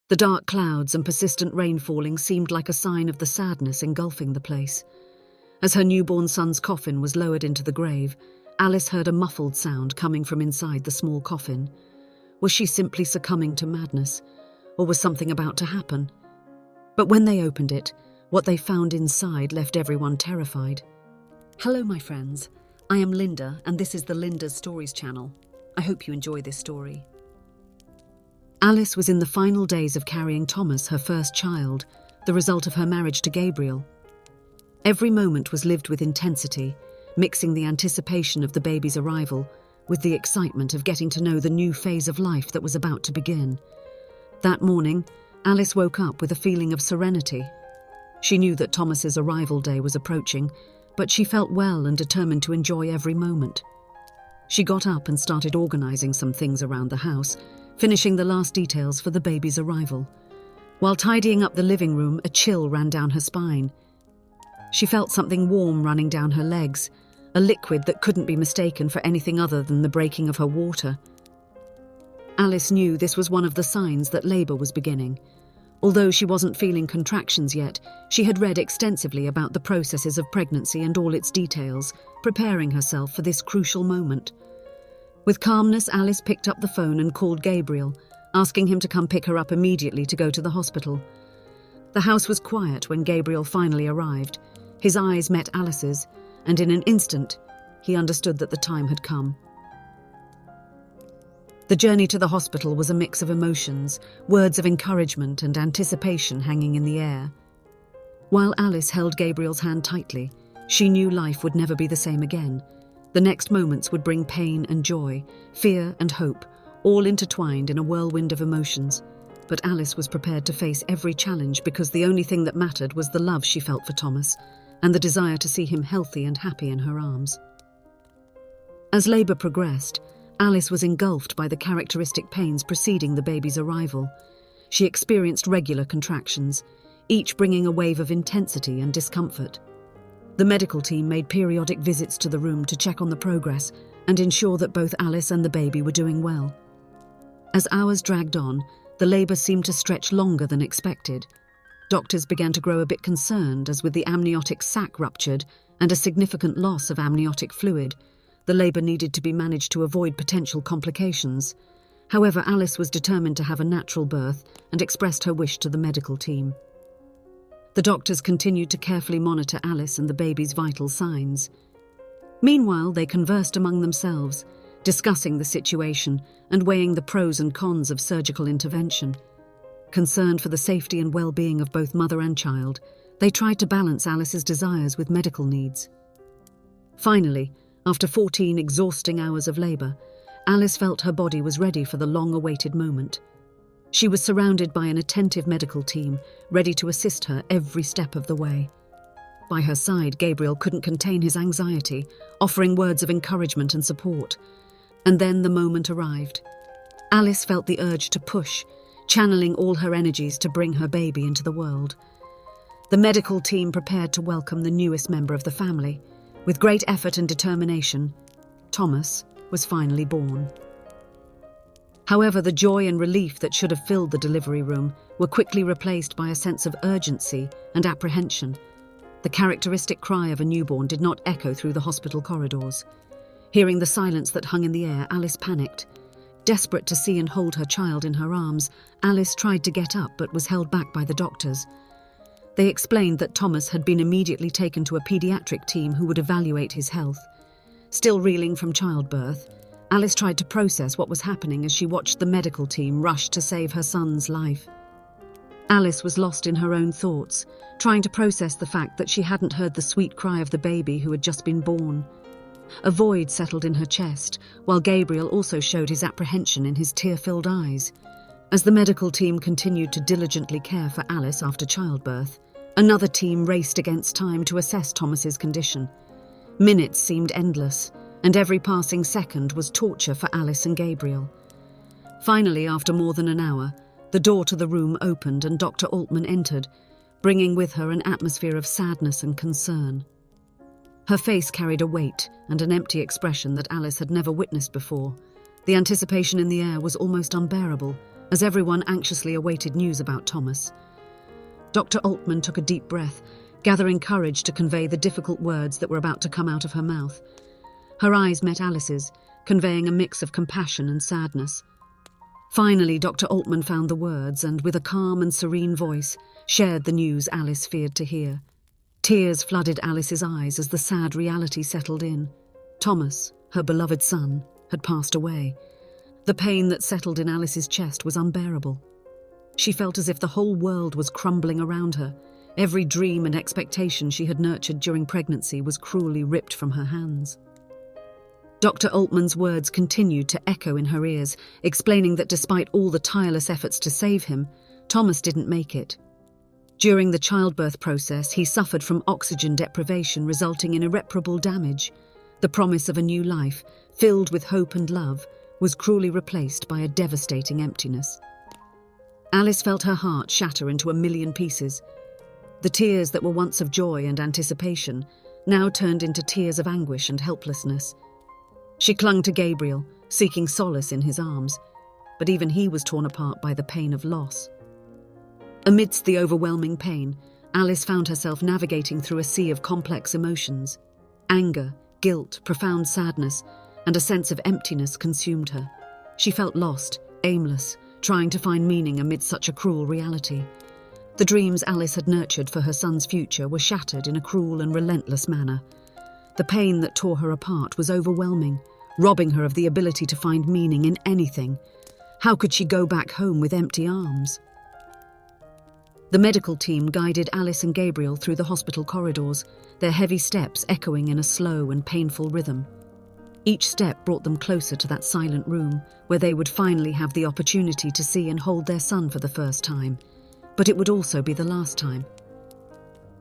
The dark clouds and persistent rain falling seemed like a sign of the sadness engulfing the place. As her newborn son's coffin was lowered into the grave, Alice heard a muffled sound coming from inside the small coffin. Was she simply succumbing to madness, or was something about to happen? But when they opened it, what they found inside left everyone terrified. Hello, my friends. I am Linda, and this is the Linda's Stories channel. I hope you enjoy this story. Alice was in the final days of carrying Thomas, her first child, the result of her marriage to Gabriel. Every moment was lived with intensity, mixing the anticipation of the baby's arrival with the excitement of getting to know the new phase of life that was about to begin. That morning, Alice woke up with a feeling of serenity. She knew that Thomas's arrival day was approaching, but she felt well and determined to enjoy every moment. She got up and started organizing some things around the house, finishing the last details for the baby's arrival. While tidying up the living room, a chill ran down her spine. She felt something warm running down her legs, a liquid that couldn't be mistaken for anything other than the breaking of her water. Alice knew this was one of the signs that labor was beginning. Although she wasn't feeling contractions yet, she had read extensively about the processes of pregnancy and all its details, preparing herself for this crucial moment. With calmness, Alice picked up the phone and called Gabriel, asking him to come pick her up immediately to go to the hospital. The house was quiet when Gabriel finally arrived. His eyes met Alice's, and in an instant, he understood that the time had come. The journey to the hospital was a mix of emotions, words of encouragement and anticipation hanging in the air. While Alice held Gabriel's hand tightly, she knew life would never be the same again. The next moments would bring pain and joy, fear and hope, all intertwined in a whirlwind of emotions. But Alice was prepared to face every challenge because the only thing that mattered was the love she felt for Thomas and the desire to see him healthy and happy in her arms. As labor progressed, Alice was engulfed by the characteristic pains preceding the baby's arrival. She experienced regular contractions, each bringing a wave of intensity and discomfort. The medical team made periodic visits to the room to check on the progress and ensure that both Alice and the baby were doing well. As hours dragged on, the labor seemed to stretch longer than expected. Doctors began to grow a bit concerned as with the amniotic sac ruptured and a significant loss of amniotic fluid, the labor needed to be managed to avoid potential complications. However, Alice was determined to have a natural birth and expressed her wish to the medical team. The doctors continued to carefully monitor Alice and the baby's vital signs. Meanwhile, they conversed among themselves, discussing the situation and weighing the pros and cons of surgical intervention. Concerned for the safety and well-being of both mother and child, they tried to balance Alice's desires with medical needs. Finally, after 14 exhausting hours of labor, Alice felt her body was ready for the long-awaited moment. She was surrounded by an attentive medical team, ready to assist her every step of the way. By her side, Gabriel couldn't contain his anxiety, offering words of encouragement and support. And then the moment arrived. Alice felt the urge to push, channeling all her energies to bring her baby into the world. The medical team prepared to welcome the newest member of the family. With great effort and determination, Thomas was finally born. However, the joy and relief that should have filled the delivery room were quickly replaced by a sense of urgency and apprehension. The characteristic cry of a newborn did not echo through the hospital corridors. Hearing the silence that hung in the air, Alice panicked. Desperate to see and hold her child in her arms, Alice tried to get up but was held back by the doctors. They explained that Thomas had been immediately taken to a pediatric team who would evaluate his health. Still reeling from childbirth, Alice tried to process what was happening as she watched the medical team rush to save her son's life. Alice was lost in her own thoughts, trying to process the fact that she hadn't heard the sweet cry of the baby who had just been born. A void settled in her chest, while Gabriel also showed his apprehension in his tear-filled eyes. As the medical team continued to diligently care for Alice after childbirth, another team raced against time to assess Thomas's condition. Minutes seemed endless, and every passing second was torture for Alice and Gabriel. Finally, after more than an hour, the door to the room opened and Dr. Altman entered, bringing with her an atmosphere of sadness and concern. Her face carried a weight and an empty expression that Alice had never witnessed before. The anticipation in the air was almost unbearable, as everyone anxiously awaited news about Thomas. Dr. Altman took a deep breath, gathering courage to convey the difficult words that were about to come out of her mouth. Her eyes met Alice's, conveying a mix of compassion and sadness. Finally, Dr. Altman found the words and, with a calm and serene voice, shared the news Alice feared to hear. Tears flooded Alice's eyes as the sad reality settled in. Thomas, her beloved son, had passed away. The pain that settled in Alice's chest was unbearable. She felt as if the whole world was crumbling around her. Every dream and expectation she had nurtured during pregnancy was cruelly ripped from her hands. Dr. Altman's words continued to echo in her ears, explaining that despite all the tireless efforts to save him, Thomas didn't make it. During the childbirth process, he suffered from oxygen deprivation, resulting in irreparable damage. The promise of a new life, filled with hope and love, was cruelly replaced by a devastating emptiness. Alice felt her heart shatter into a million pieces. The tears that were once of joy and anticipation now turned into tears of anguish and helplessness. She clung to Gabriel, seeking solace in his arms, but even he was torn apart by the pain of loss. Amidst the overwhelming pain, Alice found herself navigating through a sea of complex emotions. Anger, guilt, profound sadness, and a sense of emptiness consumed her. She felt lost, aimless, trying to find meaning amid such a cruel reality. The dreams Alice had nurtured for her son's future were shattered in a cruel and relentless manner. The pain that tore her apart was overwhelming, robbing her of the ability to find meaning in anything. How could she go back home with empty arms? The medical team guided Alice and Gabriel through the hospital corridors, their heavy steps echoing in a slow and painful rhythm. Each step brought them closer to that silent room, where they would finally have the opportunity to see and hold their son for the first time. But it would also be the last time.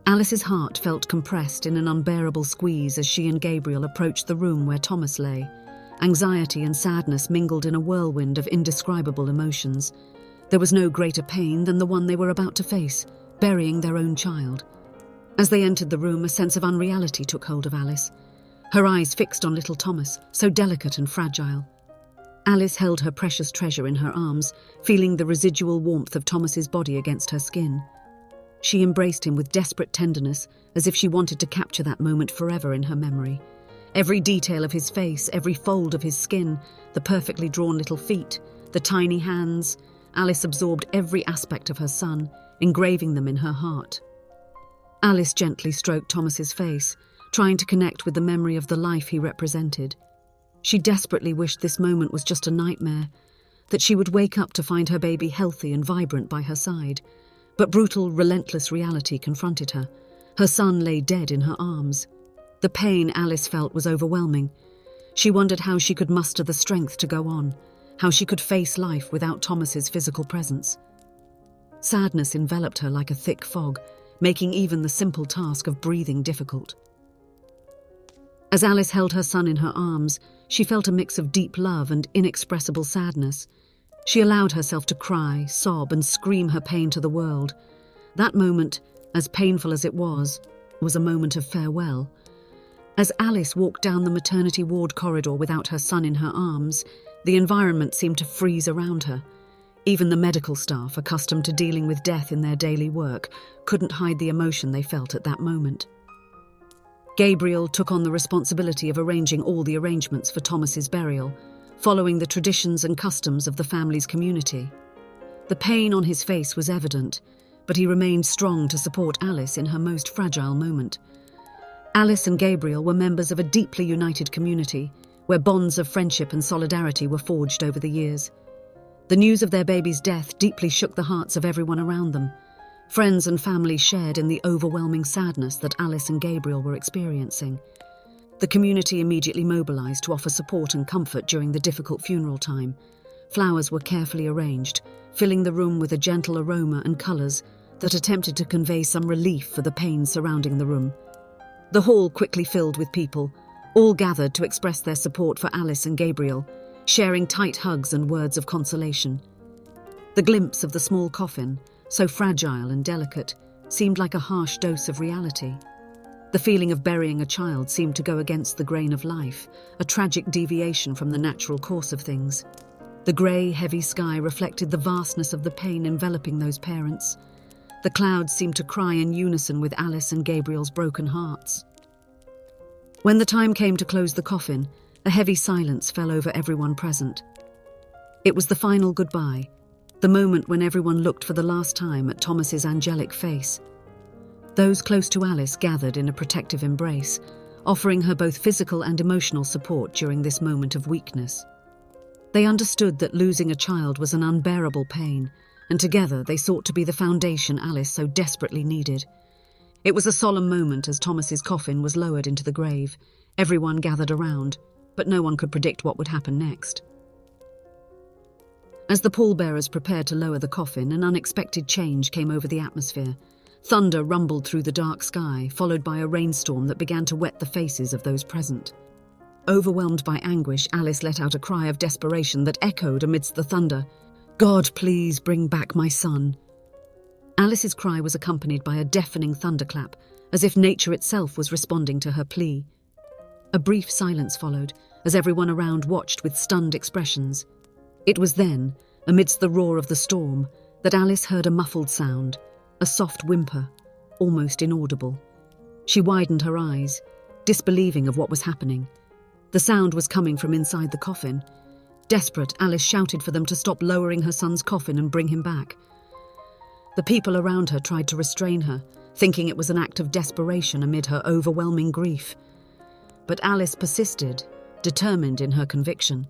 Alice's heart felt compressed in an unbearable squeeze as she and Gabriel approached the room where Thomas lay. Anxiety and sadness mingled in a whirlwind of indescribable emotions. There was no greater pain than the one they were about to face, burying their own child. As they entered the room, a sense of unreality took hold of Alice. Her eyes fixed on little Thomas, so delicate and fragile. Alice held her precious treasure in her arms, feeling the residual warmth of Thomas's body against her skin. She embraced him with desperate tenderness, as if she wanted to capture that moment forever in her memory. Every detail of his face, every fold of his skin, the perfectly drawn little feet, the tiny hands, Alice absorbed every aspect of her son, engraving them in her heart. Alice gently stroked Thomas's face, trying to connect with the memory of the life he represented. She desperately wished this moment was just a nightmare, that she would wake up to find her baby healthy and vibrant by her side. But brutal, relentless reality confronted her. Her son lay dead in her arms. The pain Alice felt was overwhelming. She wondered how she could muster the strength to go on, how she could face life without Thomas's physical presence. Sadness enveloped her like a thick fog, making even the simple task of breathing difficult. As Alice held her son in her arms, she felt a mix of deep love and inexpressible sadness. She allowed herself to cry, sob, and scream her pain to the world. That moment, as painful as it was a moment of farewell. As Alice walked down the maternity ward corridor without her son in her arms, the environment seemed to freeze around her. Even the medical staff, accustomed to dealing with death in their daily work, couldn't hide the emotion they felt at that moment. Gabriel took on the responsibility of arranging all the arrangements for Thomas's burial, following the traditions and customs of the family's community. The pain on his face was evident, but he remained strong to support Alice in her most fragile moment. Alice and Gabriel were members of a deeply united community, where bonds of friendship and solidarity were forged over the years. The news of their baby's death deeply shook the hearts of everyone around them. Friends and family shared in the overwhelming sadness that Alice and Gabriel were experiencing. The community immediately mobilized to offer support and comfort during the difficult funeral time. Flowers were carefully arranged, filling the room with a gentle aroma and colors that attempted to convey some relief for the pain surrounding the room. The hall quickly filled with people, all gathered to express their support for Alice and Gabriel, sharing tight hugs and words of consolation. The glimpse of the small coffin, so fragile and delicate, seemed like a harsh dose of reality. The feeling of burying a child seemed to go against the grain of life, a tragic deviation from the natural course of things. The grey, heavy sky reflected the vastness of the pain enveloping those parents. The clouds seemed to cry in unison with Alice and Gabriel's broken hearts. When the time came to close the coffin, a heavy silence fell over everyone present. It was the final goodbye, the moment when everyone looked for the last time at Thomas's angelic face. Those close to Alice gathered in a protective embrace, offering her both physical and emotional support during this moment of weakness. They understood that losing a child was an unbearable pain, and together they sought to be the foundation Alice so desperately needed. It was a solemn moment as Thomas's coffin was lowered into the grave. Everyone gathered around, but no one could predict what would happen next. As the pallbearers prepared to lower the coffin, an unexpected change came over the atmosphere. Thunder rumbled through the dark sky, followed by a rainstorm that began to wet the faces of those present. Overwhelmed by anguish, Alice let out a cry of desperation that echoed amidst the thunder. "God, please bring back my son." Alice's cry was accompanied by a deafening thunderclap, as if nature itself was responding to her plea. A brief silence followed, as everyone around watched with stunned expressions. It was then, amidst the roar of the storm, that Alice heard a muffled sound, a soft whimper, almost inaudible. She widened her eyes, disbelieving of what was happening. The sound was coming from inside the coffin. Desperate, Alice shouted for them to stop lowering her son's coffin and bring him back. The people around her tried to restrain her, thinking it was an act of desperation amid her overwhelming grief. But Alice persisted, determined in her conviction.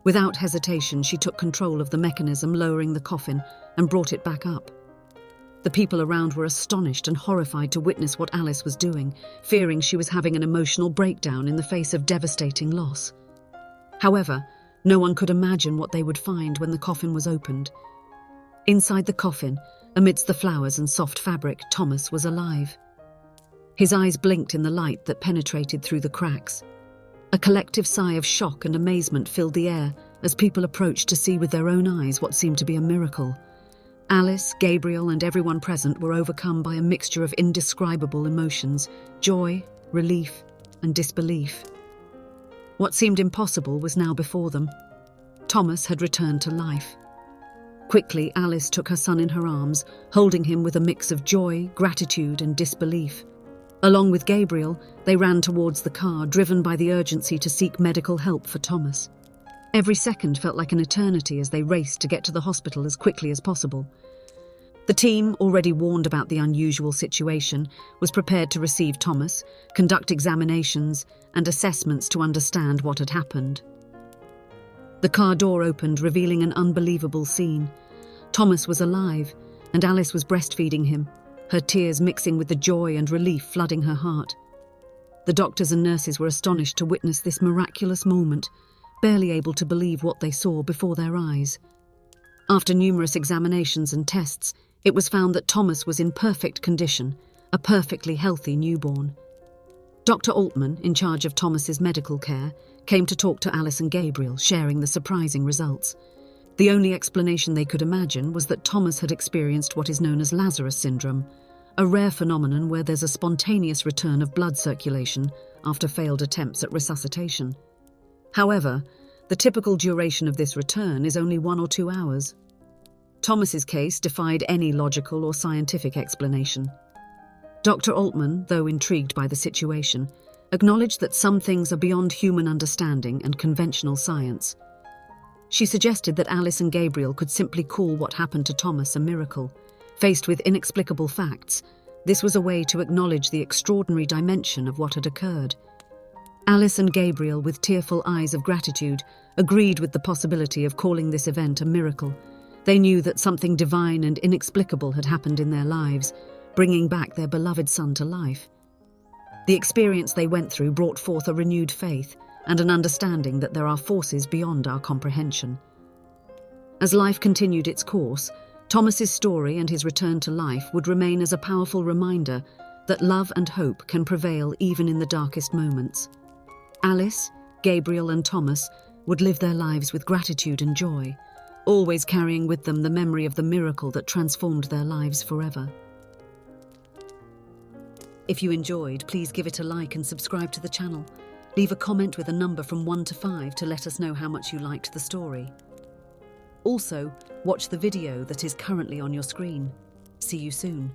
Without hesitation, she took control of the mechanism lowering the coffin and brought it back up. The people around were astonished and horrified to witness what Alice was doing, fearing she was having an emotional breakdown in the face of devastating loss. However, no one could imagine what they would find when the coffin was opened. Inside the coffin, amidst the flowers and soft fabric, Thomas was alive. His eyes blinked in the light that penetrated through the cracks. A collective sigh of shock and amazement filled the air as people approached to see with their own eyes what seemed to be a miracle. Alice, Gabriel, and everyone present were overcome by a mixture of indescribable emotions: joy, relief, and disbelief. What seemed impossible was now before them. Thomas had returned to life. Quickly, Alice took her son in her arms, holding him with a mix of joy, gratitude, and disbelief. Along with Gabriel, they ran towards the car, driven by the urgency to seek medical help for Thomas. Every second felt like an eternity as they raced to get to the hospital as quickly as possible. The team, already warned about the unusual situation, was prepared to receive Thomas, conduct examinations, and assessments to understand what had happened. The car door opened, revealing an unbelievable scene. Thomas was alive, and Alice was breastfeeding him, her tears mixing with the joy and relief flooding her heart. The doctors and nurses were astonished to witness this miraculous moment, barely able to believe what they saw before their eyes. After numerous examinations and tests, it was found that Thomas was in perfect condition, a perfectly healthy newborn. Dr. Altman, in charge of Thomas's medical care, came to talk to Alice and Gabriel, sharing the surprising results. The only explanation they could imagine was that Thomas had experienced what is known as Lazarus syndrome, a rare phenomenon where there's a spontaneous return of blood circulation after failed attempts at resuscitation. However, the typical duration of this return is only 1 or 2 hours. Thomas's case defied any logical or scientific explanation. Dr. Altman, though intrigued by the situation, acknowledged that some things are beyond human understanding and conventional science. She suggested that Alice and Gabriel could simply call what happened to Thomas a miracle. Faced with inexplicable facts, this was a way to acknowledge the extraordinary dimension of what had occurred. Alice and Gabriel, with tearful eyes of gratitude, agreed with the possibility of calling this event a miracle. They knew that something divine and inexplicable had happened in their lives, bringing back their beloved son to life. The experience they went through brought forth a renewed faith and an understanding that there are forces beyond our comprehension. As life continued its course, Thomas's story and his return to life would remain as a powerful reminder that love and hope can prevail even in the darkest moments. Alice, Gabriel, and Thomas would live their lives with gratitude and joy, always carrying with them the memory of the miracle that transformed their lives forever. If you enjoyed, please give it a like and subscribe to the channel. Leave a comment with a number from 1 to 5 to let us know how much you liked the story. Also, watch the video that is currently on your screen. See you soon.